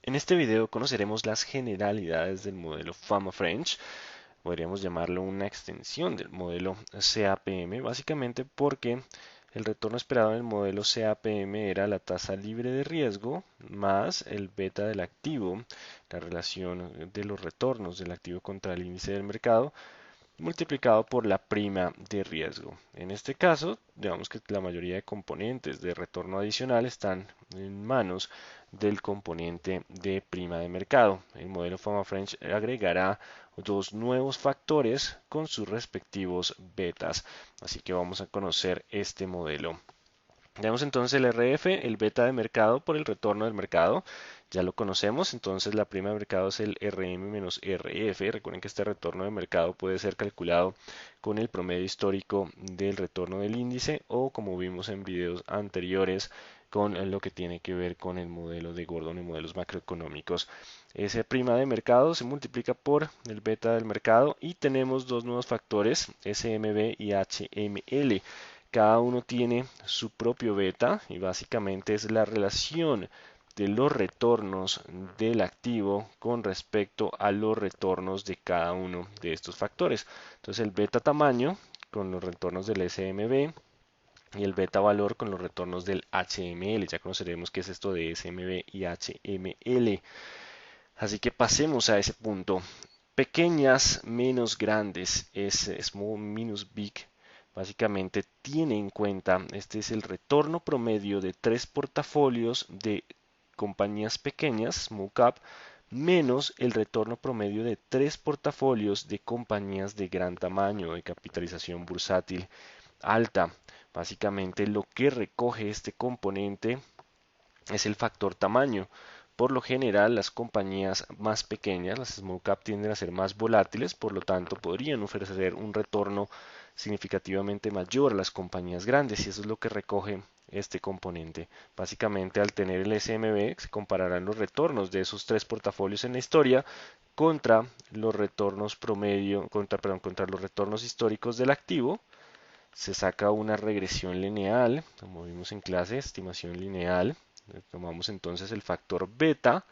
En este video conoceremos las generalidades del modelo Fama-French, podríamos llamarlo una extensión del modelo CAPM, básicamente porque el retorno esperado en el modelo CAPM era la tasa libre de riesgo más el beta del activo, la relación de los retornos del activo contra el índice del mercado, multiplicado por la prima de riesgo. En este caso, digamos que la mayoría de componentes de retorno adicional están en manos del componente de prima de mercado. El modelo Fama French agregará dos nuevos factores con sus respectivos betas. Así que vamos a conocer este modelo. Tenemos entonces el RF, el beta de mercado por el retorno del mercado. Ya lo conocemos, entonces la prima de mercado es el RM menos RF. Recuerden que este retorno de mercado puede ser calculado con el promedio histórico del retorno del índice o, como vimos en videos anteriores, con lo que tiene que ver con el modelo de Gordon y modelos macroeconómicos. Ese prima de mercado se multiplica por el beta del mercado y tenemos dos nuevos factores, SMB y HML. Cada uno tiene su propio beta y básicamente es la relación de los retornos del activo con respecto a los retornos de cada uno de estos factores. Entonces el beta tamaño con los retornos del SMB y el beta valor con los retornos del HML. Ya conoceremos qué es esto de SMB y HML. Así que pasemos a ese punto. Pequeñas menos grandes es small minus big. Básicamente tiene en cuenta, este es el retorno promedio de tres portafolios de compañías pequeñas, small cap, menos el retorno promedio de tres portafolios de compañías de gran tamaño, de capitalización bursátil alta. Básicamente lo que recoge este componente es el factor tamaño. Por lo general, las compañías más pequeñas, las small cap, tienden a ser más volátiles, por lo tanto podrían ofrecer un retorno significativamente mayor a las compañías grandes y eso es lo que recoge este componente. Básicamente, al tener el SMB, se compararán los retornos de esos tres portafolios en la historia contra los retornos promedio, contra los retornos históricos del activo. Se saca una regresión lineal, como vimos en clase, estimación lineal. Tomamos entonces el factor beta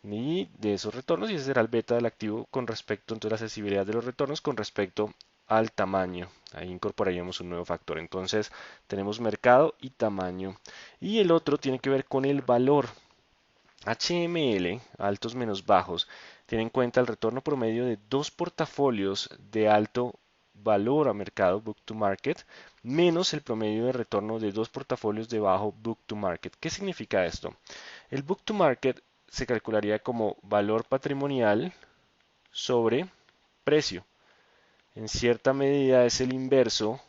y de esos retornos y ese será el beta del activo con respecto entonces a la sensibilidad de los retornos con respecto al tamaño. Ahí incorporaríamos un nuevo factor. Entonces tenemos mercado y tamaño. Y el otro tiene que ver con el valor. HML, altos menos bajos, tiene en cuenta el retorno promedio de dos portafolios de alto valor a mercado, book to market, menos el promedio de retorno de dos portafolios de bajo book to market. ¿Qué significa esto? El book to market se calcularía como valor patrimonial sobre precio. En cierta medida es el inverso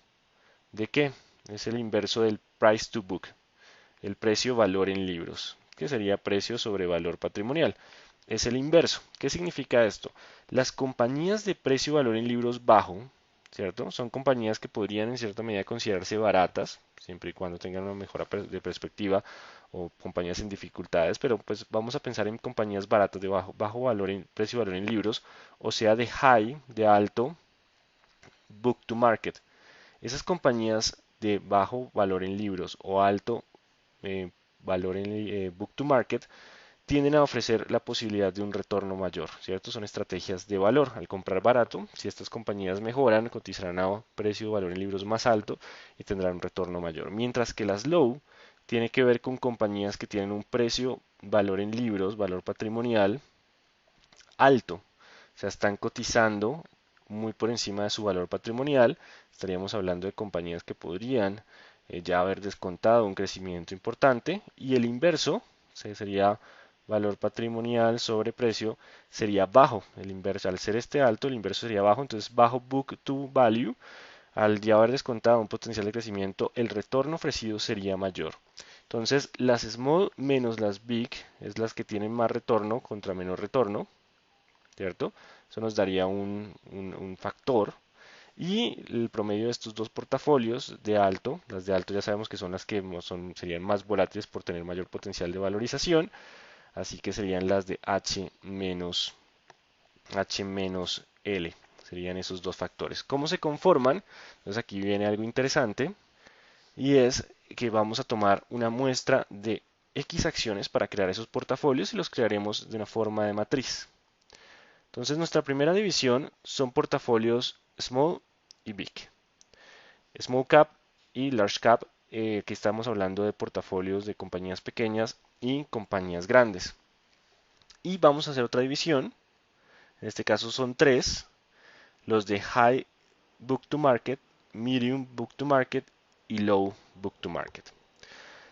de qué? Es el inverso del price to book, el precio valor en libros, que sería precio sobre valor patrimonial. Es el inverso. ¿Qué significa esto? Las compañías de precio valor en libros bajo, ¿cierto? Son compañías que podrían en cierta medida considerarse baratas, siempre y cuando tengan una mejora de perspectiva o compañías en dificultades, pero pues vamos a pensar en compañías baratas de bajo valor en precio valor en libros, o sea, de high, de alto book to market. Esas compañías de bajo valor en libros o alto valor en book to market tienden a ofrecer la posibilidad de un retorno mayor, ¿cierto? Son estrategias de valor. Al comprar barato, si estas compañías mejoran, cotizarán a precio de valor en libros más alto y tendrán un retorno mayor. Mientras que las low tiene que ver con compañías que tienen un precio valor en libros, valor patrimonial alto. O sea, están cotizando muy por encima de su valor patrimonial. Estaríamos hablando de compañías que podrían ya haber descontado un crecimiento importante. Y el inverso sería valor patrimonial sobre precio, sería bajo. El inverso, al ser este alto, el inverso sería bajo. Entonces, bajo book to value. Al ya haber descontado un potencial de crecimiento, el retorno ofrecido sería mayor. Entonces, las small menos las big es las que tienen más retorno contra menor retorno. ¿Cierto? Eso nos daría un factor. Y el promedio de estos dos portafolios de alto, las de alto ya sabemos que son las que serían más volátiles por tener mayor potencial de valorización, así que serían las de H-L, serían esos dos factores. ¿Cómo se conforman? Entonces aquí viene algo interesante y es que vamos a tomar una muestra de X acciones para crear esos portafolios y los crearemos de una forma de matriz. Entonces nuestra primera división son portafolios Small y Big. Small Cap y Large Cap, que estamos hablando de portafolios de compañías pequeñas y compañías grandes. Y vamos a hacer otra división, en este caso son tres, los de High Book to Market, Medium Book to Market y Low Book to Market.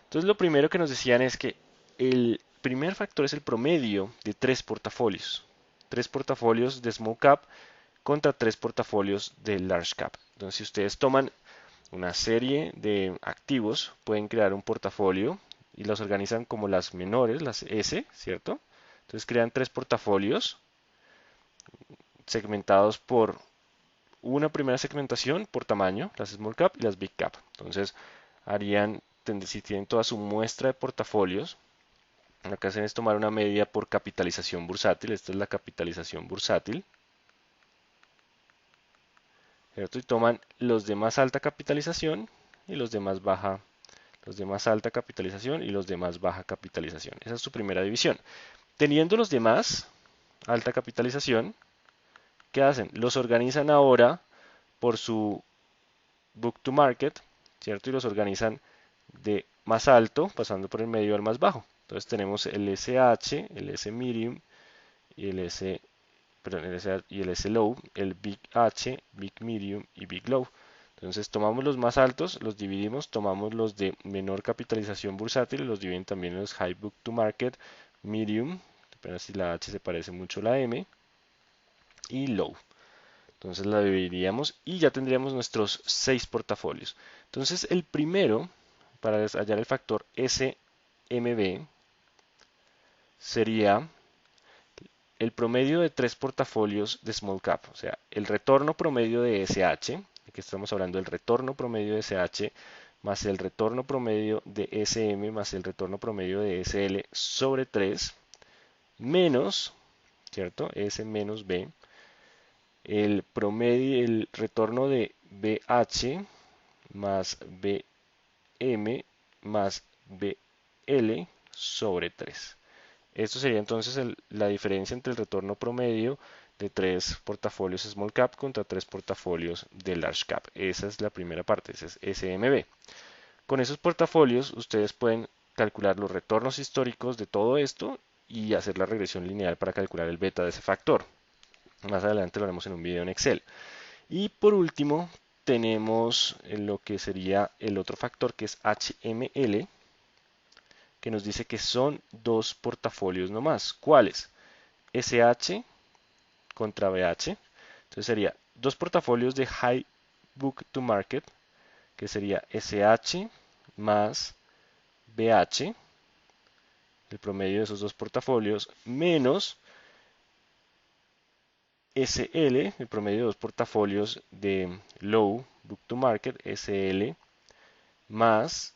Entonces lo primero que nos decían es que el primer factor es el promedio de tres portafolios. Tres portafolios de Small Cap contra tres portafolios de Large Cap. Entonces si ustedes toman una serie de activos, pueden crear un portafolio y los organizan como las menores, las S, ¿cierto? Entonces crean tres portafolios segmentados por una primera segmentación por tamaño, las Small Cap y las Big Cap. Entonces harían, si tienen toda su muestra de portafolios, lo que hacen es tomar una media por capitalización bursátil. Esta es la capitalización bursátil, ¿cierto? Y toman los de más alta capitalización y los de más baja, los de más alta capitalización y los de más baja capitalización. Esa es su primera división. Teniendo los de más alta capitalización, ¿qué hacen? Los organizan ahora por su book to market, ¿cierto? Y los organizan de más alto, pasando por el medio al más bajo. Entonces tenemos el SH, el S medium y el S, perdón, y el S low, el Big H, Big medium y Big low. Entonces tomamos los más altos, los dividimos, tomamos los de menor capitalización bursátil, los dividen también en los high book to market, medium, apenas si la H se parece mucho a la M, y low. Entonces la dividiríamos y ya tendríamos nuestros 6 portafolios. Entonces el primero, para hallar el factor SMB, sería el promedio de 3 portafolios de Small Cap, o sea, el retorno promedio de SH, aquí estamos hablando del retorno promedio de SH, más el retorno promedio de SM, más el retorno promedio de SL sobre 3, menos, ¿cierto? S menos B, el promedio, el retorno de BH más BM más BL sobre 3. Esto sería entonces la diferencia entre el retorno promedio de tres portafolios Small Cap contra tres portafolios de Large Cap. Esa es la primera parte, ese es SMB. Con esos portafolios ustedes pueden calcular los retornos históricos de todo esto y hacer la regresión lineal para calcular el beta de ese factor. Más adelante lo haremos en un video en Excel. Y por último, tenemos lo que sería el otro factor que es HML, que nos dice que son dos portafolios nomás. ¿Cuáles? SH contra BH. Entonces sería dos portafolios de High Book to Market, que sería SH más BH, el promedio de esos dos portafolios, menos SL, el promedio de dos portafolios de Low Book to Market, SL, más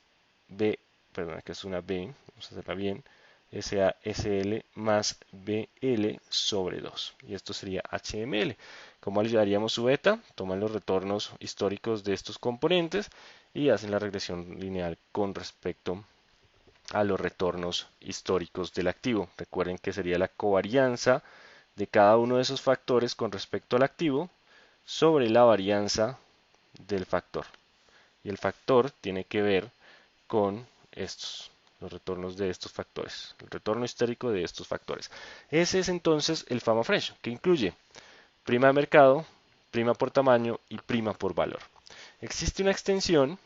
B, perdón, que es una B, vamos a hacerla bien, SL más BL sobre 2. Y esto sería HML. ¿Cómo haríamos su beta? Toman los retornos históricos de estos componentes y hacen la regresión lineal con respecto a los retornos históricos del activo. Recuerden que sería la covarianza de cada uno de esos factores con respecto al activo sobre la varianza del factor. Y el factor tiene que ver con estos, los retornos de estos factores, el retorno histórico de estos factores. Ese es entonces el Fama Fresh, que incluye prima de mercado, prima por tamaño y prima por valor. Existe una extensión,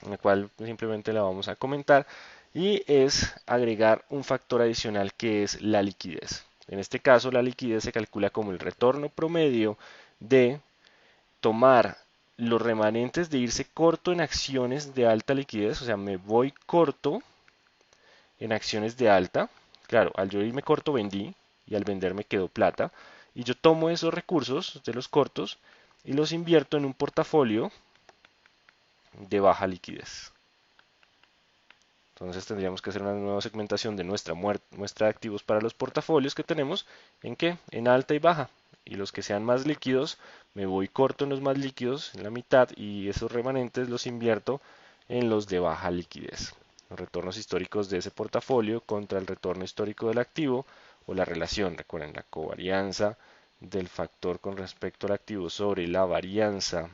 en la cual simplemente la vamos a comentar, y es agregar un factor adicional que es la liquidez. En este caso, la liquidez se calcula como el retorno promedio de tomar los remanentes de irse corto en acciones de alta liquidez, o sea, me voy corto en acciones de alta. Claro, al yo irme corto vendí y al vender me quedó plata. Y yo tomo esos recursos de los cortos y los invierto en un portafolio de baja liquidez. Entonces tendríamos que hacer una nueva segmentación de nuestra muestra de activos para los portafolios que tenemos. ¿En qué? En alta y baja. Y los que sean más líquidos, me voy corto en los más líquidos, en la mitad, y esos remanentes los invierto en los de baja liquidez. los retornos históricos de ese portafolio contra el retorno histórico del activo o la relación, recuerden, la covarianza del factor con respecto al activo sobre la varianza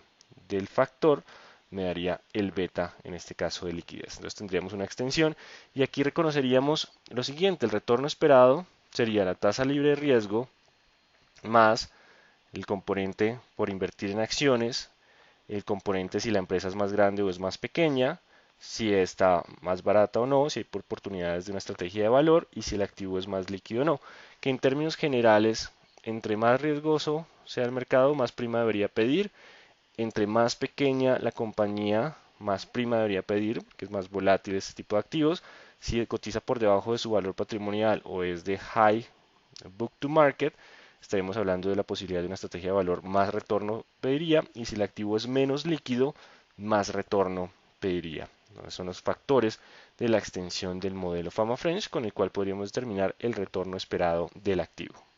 del factor me daría el beta, en este caso de liquidez. Entonces tendríamos una extensión y aquí reconoceríamos lo siguiente, el retorno esperado sería la tasa libre de riesgo más el componente por invertir en acciones, el componente si la empresa es más grande o es más pequeña, si está más barata o no, si hay oportunidades de una estrategia de valor y si el activo es más líquido o no. Que en términos generales, entre más riesgoso sea el mercado, más prima debería pedir. Entre más pequeña la compañía, más prima debería pedir, que es más volátil este tipo de activos. Si cotiza por debajo de su valor patrimonial o es de high book to market, estaremos hablando de la posibilidad de una estrategia de valor, más retorno pediría, y si el activo es menos líquido, más retorno pediría. Entonces son los factores de la extensión del modelo Fama French con el cual podríamos determinar el retorno esperado del activo.